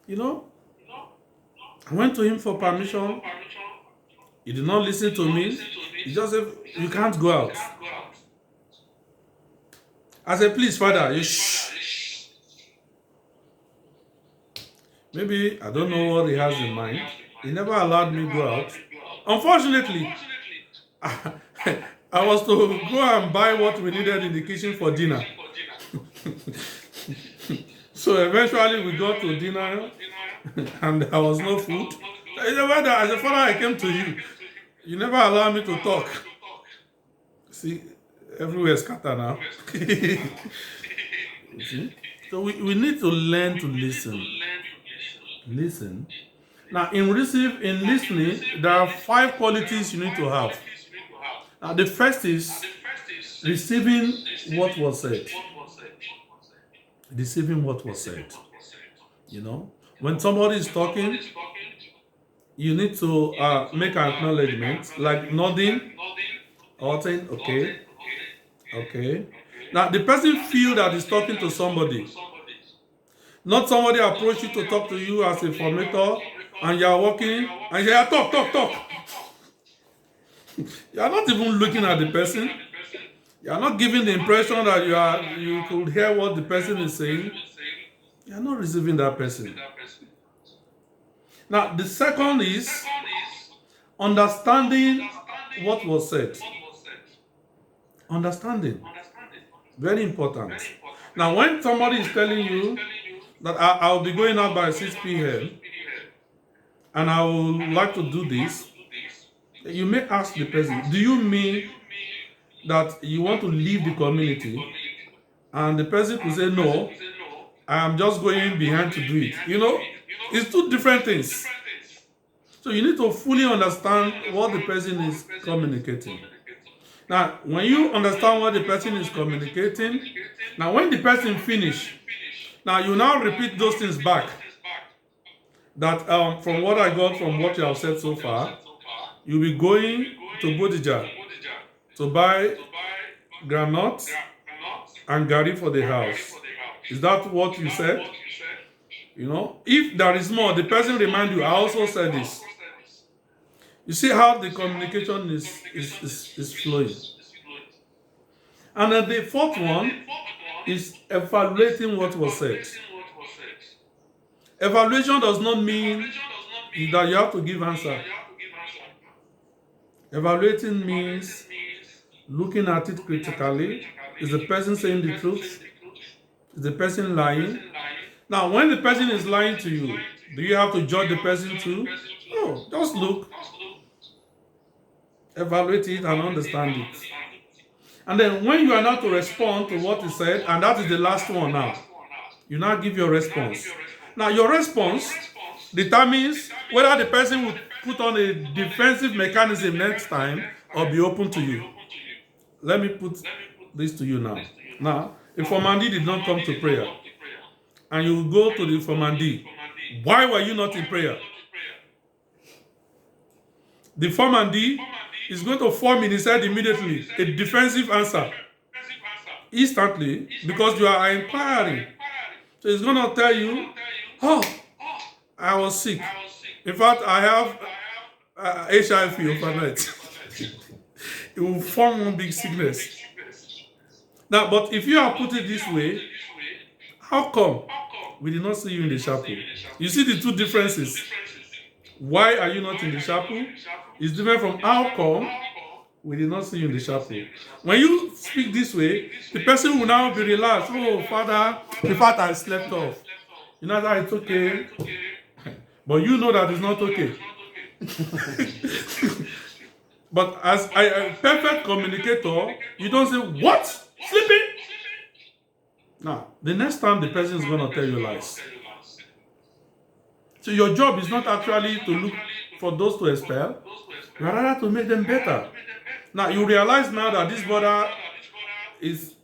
You know, I went to him for permission. He did not listen to me. He just said, "You can't go out." I said, "Please, Father, you shh." Maybe I don't know what he has in mind. He never allowed me go out. Unfortunately, I was to go and buy what we needed in the kitchen for dinner. So eventually we got to dinner and there was no food. I said, "Father, I came to you. You never allow me to talk." See, everywhere scatter now. You see? So we need to learn to listen. Listen. Now, in listening, there are five qualities you need to have. Now, the first is receiving what was said. Receiving what was said. You know, when somebody is talking, you need to make an acknowledgement, like nodding or saying, "Okay, okay." Now, the person feel that is talking to somebody, not somebody approach you to talk to you as a formator, and you are walking and you are talk, talk, talk. You are not even looking at the person. You are not giving the impression that you could hear what the person is saying. You are not receiving that person. Now, the second is understanding what was said. Understanding. Very important. Now, when somebody is telling you that I'll be going out by 6 p.m. and I would like to do this, you may ask the person, "Do you mean that you want to leave the community?" And the person could say, "No, I am just going behind to do it." You know, it's two different things. So you need to fully understand what the person is communicating. Now, when you understand what the person is communicating, now when the person finish, now you now repeat those things back. That from what I got from what you have said so far, you'll be going to Bodija to buy granite and gari for the house. Is that what you said? You know, if there is more, the person remind you, "I also said this." You see how the communication is flowing. And then the fourth one is evaluating what was said. Evaluation does not mean that you have to give answer. Evaluating means looking at it critically. Is the person saying the truth? Is the person lying? Now, when the person is lying to you, do you have to judge the person too? No, just look, evaluate it, and understand it. And then when you are now to respond to what is said, and that is the last one now, you now give your response. Now, your response determines whether the person will put on a defensive mechanism next time or be open to you. Let me put this to you now. Now, if Formandi did not come to prayer, and you go to the Formandi, why were you not in prayer? The Formandi is going to form in his head immediately a defensive answer instantly because you are inquiring. So he's going to tell you, "Oh, I was sick. In fact, I have HIV overnight." It will form one big sickness. Now, but if you have put it this way, how come we did not see you in the chapel? You see the two differences. Why are you not in the chapel? It's different from how come we did not see you in the chapel. When you speak this way, the person will now be relaxed. "Oh, Father, in fact, I slept off." You know that it's okay. But you know that it's not okay. But as a perfect communicator, you don't say, "What? Sleeping?" Now, the next time the person is going to tell you lies. So your job is not actually to look for those to expel, but rather to make them better. Now, you realize now that this brother is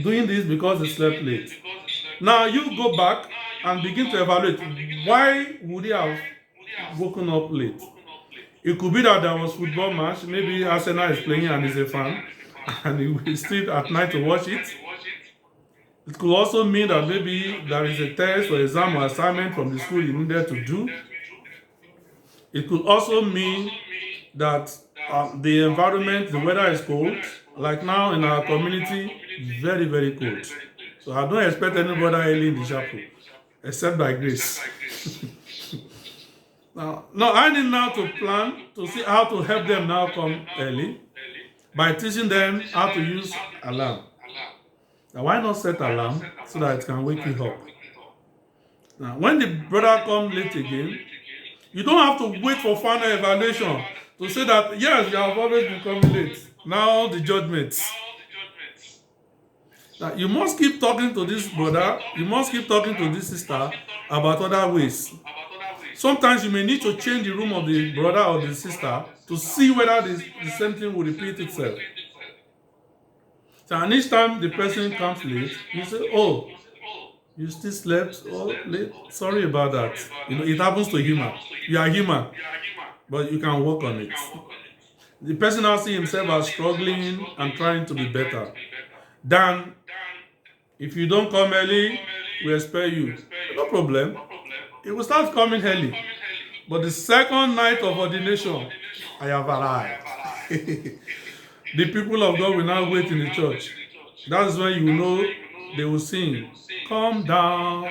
doing this because he slept late. Now, you go back and begin to evaluate, why would he have woken up late? It could be that there was football match. Maybe Arsenal is playing and he's a fan, and he will sleep at night to watch it. It could also mean that maybe there is a test or exam or assignment from the school you needed to do. It could also mean that the environment, the weather is cold. Like now in our community, very, very cold. So I don't expect anybody early in the chapel, except by grace. Now, I need now to plan to see how to help them now come early by teaching them how to use alarm. Now, why not set alarm so that it can wake you up? Now, when the brother comes late again, you don't have to wait for final evaluation to say that, yes, you have always been coming late. Now the judgments. Now, you must keep talking to this brother, you must keep talking to this sister about other ways. Sometimes you may need to change the room of the brother or the sister to see whether the same thing will repeat itself. So, and each time the person comes late, you say, oh, you still slept? Oh, late? Sorry about that. You know, it happens to human. You are human, but you can work on it. The person now see himself as struggling and trying to be better. Then, if you don't come early, we expel you. No problem. It will start coming early. But the second night of ordination, I have arrived. The people of God will now wait in the church. That's when you know they will sing, "Come down,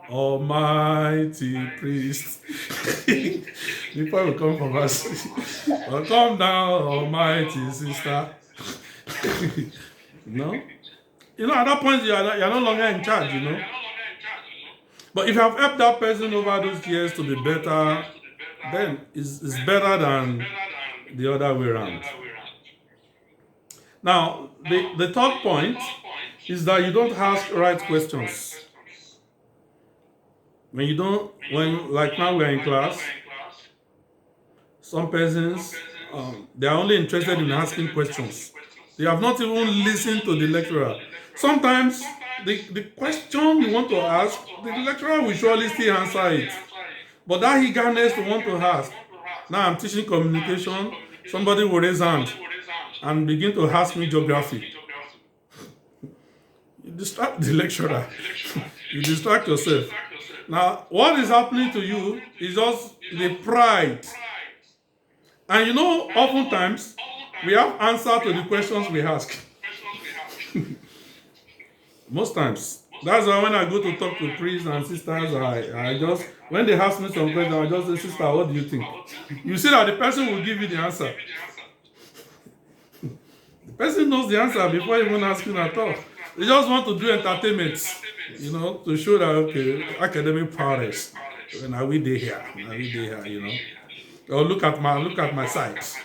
Almighty Priest." Before we come from us, well, come down, Almighty Sister. No? You know, at that point, you're no longer in charge, you know. But if you have helped that person over those years to be better, then it's better than the other way around. Now, the third point is that you don't ask right questions. Like now we're in class, some persons, they are only interested in asking questions. They have not even listened to the lecturer. Sometimes the question you want to ask, the lecturer will surely still answer it. But that eagerness to want to ask, now I'm teaching communication, somebody will raise hand and begin to ask me geography. You distract the lecturer. You distract yourself. Now, what is happening to you is just the pride. And you know, oftentimes, we have answer to the questions we ask. Most times. That's why when I go to talk to priests and sisters, I just, when they ask me some questions, I just say, "Sister, what do you think?" You see that the person will give you the answer. The person knows the answer before even asking at all. They just want to do entertainment, you know, to show that, okay, academic prowess. Now we dey here, you know. Or look at my sides.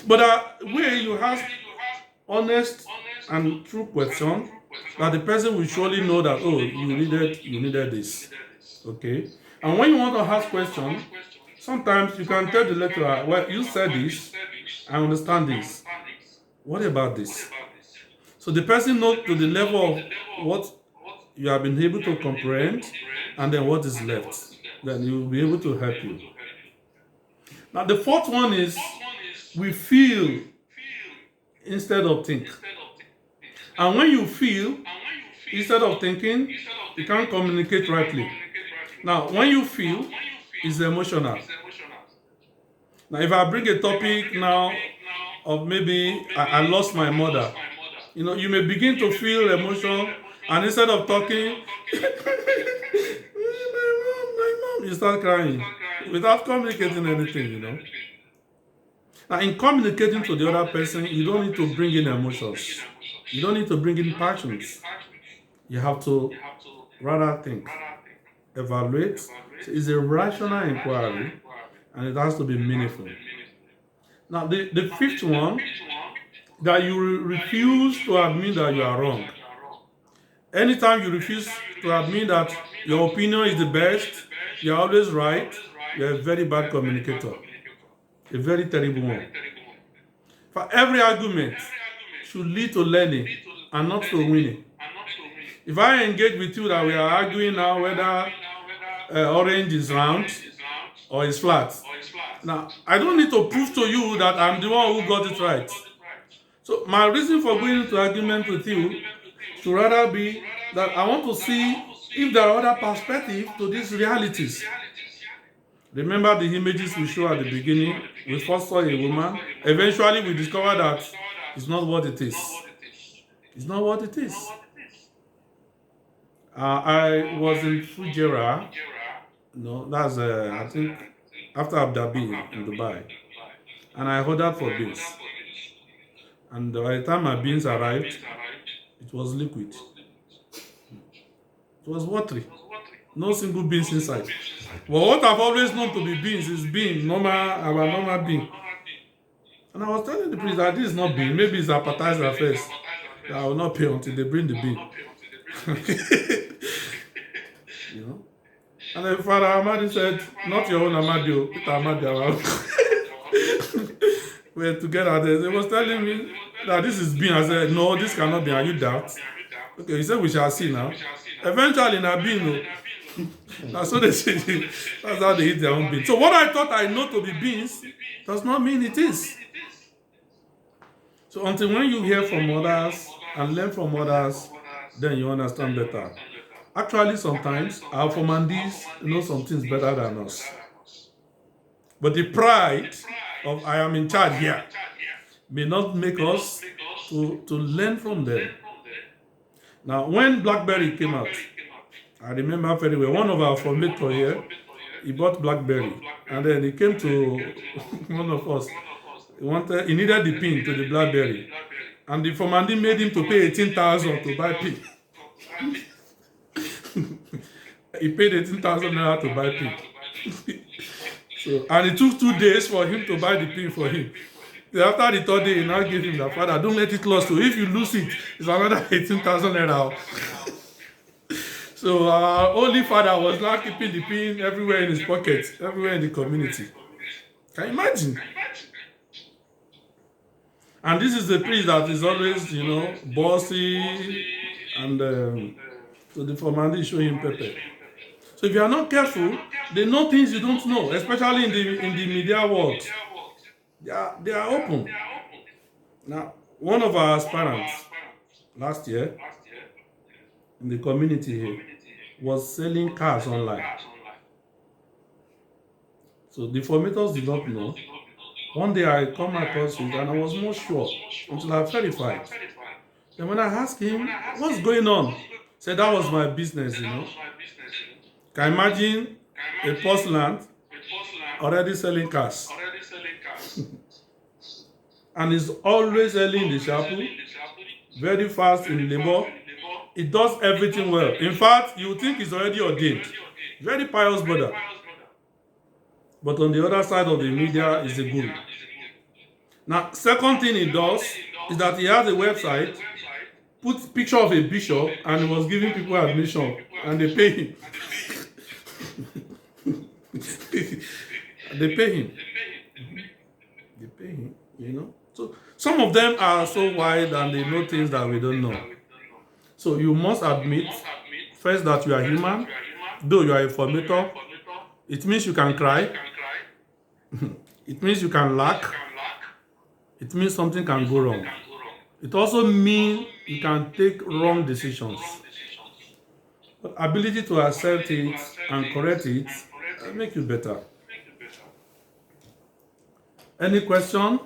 But where you ask honest and true question, that the person will surely know that, oh, you needed this. Okay? And when you want to ask questions, sometimes you can tell the lecturer, well, you said this, I understand this. What about this? So the person knows to the level of what you have been able to comprehend, and then what is left. Then he will be able to help you. Now the fourth one is we feel instead of think. And when you feel instead of thinking, you can't communicate rightly. Now when you feel, it's emotional. Now if I bring a topic now of maybe I lost my mother, you know, you may begin to feel emotion, and instead of talking, my mom, you start crying without communicating anything, you know. Now, in communicating to the other person, you don't need to bring in emotions. You don't need to bring in passions. You have to rather think, evaluate. So it's a rational inquiry, and it has to be meaningful. Now, the fifth one, that you refuse to admit that you are wrong. Anytime you refuse to admit that your opinion is the best, you're always right, you're a very bad communicator. A very terrible one. For every argument should lead to learning and not to winning. If I engage with you that we are arguing now whether orange is round or is flat, now I don't need to prove to you that I'm the one who got it right. So my reason for going into argument with you should rather be that I want to see if there are other perspectives to these realities. Remember the images we showed at the beginning? We first saw a woman. Eventually, we discovered that it's not what it is. It's not what it is. I was in Fujairah. No, that's I think after Abu Dhabi in Dubai, and I ordered for beans. And by the time my beans arrived, it was liquid. It was watery. No single beans inside. But what I've always known to be beans is bean, our normal bean. And I was telling the priest that this is not bean, maybe it's appetizer first. I will not pay until they bring the bean. You know? And then Father Amadi said, not your own Amadi, Peter Amadi. We're together there. They was telling me that this is bean. I said, no, this cannot be. Are you doubt? Okay, he said we shall see now. Eventually, in a bean, that's what they say. That's how they eat their own beans. So what I thought I know to be beans does not mean it is. So until when you hear from others and learn from others, then you understand better. Actually, sometimes our formandis know some things better than us. But the pride of I am in charge here may not make us to learn from them. Now, when BlackBerry came out, I remember very well, one of our formators here, he bought BlackBerry. And then he came to one of us. He needed the pin to the BlackBerry. And the formandi made him to pay 18,000 to buy pin. He paid 18,000 naira to buy pin. So, and it took 2 days for him to buy the pin for him. After the third day, he now gave him the father, don't let it lose. So if you lose it, it's another 18,000 naira. So our only father was now keeping the pin everywhere in his pocket, everywhere in the community. Can you imagine? And this is the priest that is always, bossy, and so the formandi show him pepper. So if you are not careful, they know things you don't know, especially in the media world. They are open. Now, one of our aspirants last year in the community here was selling cars online. So the formators did not know. One day I come across it and I was not sure until I verified. Then when I asked him, what's going on? He said, that was my business, Can you imagine a postulant already selling cars? And he's always early in the chapel, very fast in labor. He does everything well. In fact, you think he's already ordained. Very pious brother. But on the other side of the media is a guru. Now, second thing he does is that he has a website, puts picture of a bishop, and he was giving people admission, and they pay him. They pay him. They pay him, So some of them are so wide and they know things that we don't know. So you must admit first that you are human, though you are a formator. It means you can cry. It means you can lack. It means something can go wrong. It also means you can take wrong decisions. But ability to accept it and correct it will make you better. Any question?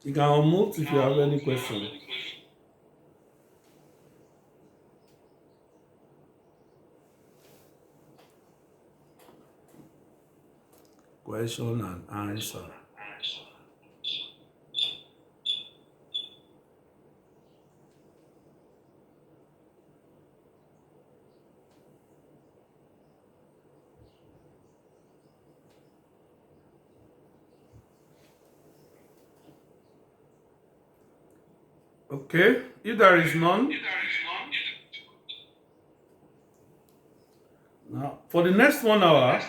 You can unmute if you have any question. Question and answer. Okay, if there is none, now for the next 1 hour,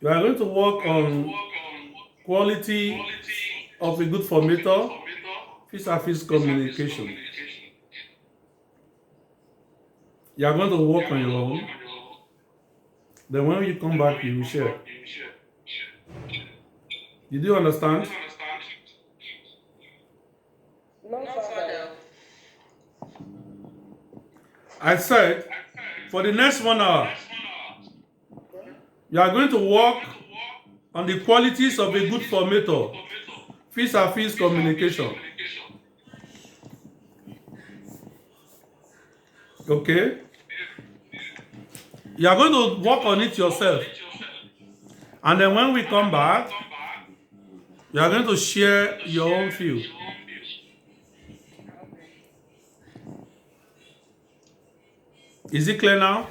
you are going to work on quality of a good formator, face-to-face communication. You are going to work on your own. Then when you come back, you will share. Did you understand? No, Father. I said, for the next 1 hour, you are going to work on the qualities of a good formator, vis-a-vis communication. Okay? You are going to work on it yourself. And then when we come back, you are going to share your own view. Okay. Is it clear now?